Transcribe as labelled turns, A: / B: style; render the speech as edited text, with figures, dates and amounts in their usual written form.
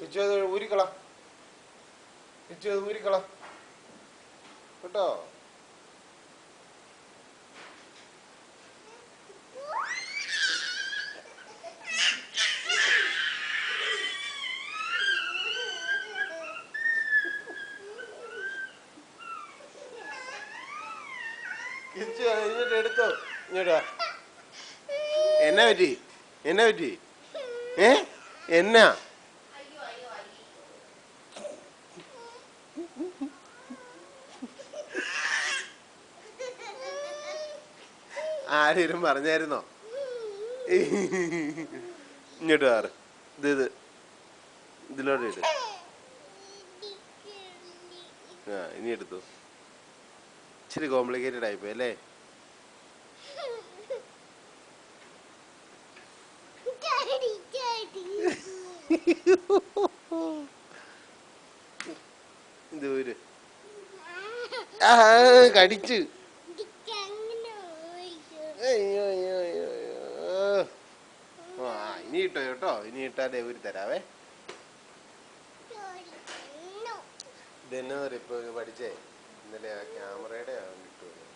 A: ഇച്ചു അത് ഊരിക്കള, ഇച്ചു അത് ഊരിക്കള കേട്ടോ. കിച്ചു ഇങ്ങോട്ട് എടുത്തോ, ഇങ്ങോട്ടാ. എന്നാ പറ്റി, എന്നാ പറ്റി? എന്നാ ആരും പറഞ്ഞായിരുന്നോ? ഇങ്ങോട്ട് മാറ്, ഇതിലോട്ട് ഇട്. ആ ഇനി എടുത്തു. ഇച്ചിരി കോംപ്ലിക്കേറ്റഡ് ആയിപ്പോയി അല്ലേ? ഇത് ഊര്. കടിച്ച്. അയ്യോ അയ്യോ അയ്യോ അയ്യോ. ആ ഇനി ഇട്ടോ കേട്ടോ, ഇനി ഇട്ടാലേ ഊരി തരാവേ. ഇതെന്നാ പറയാ ഇപ്പൊ പഠിച്ചേ? ഇന്നലെ ആ ക്യാമറയുടെ കിട്ടുമല്ലോ.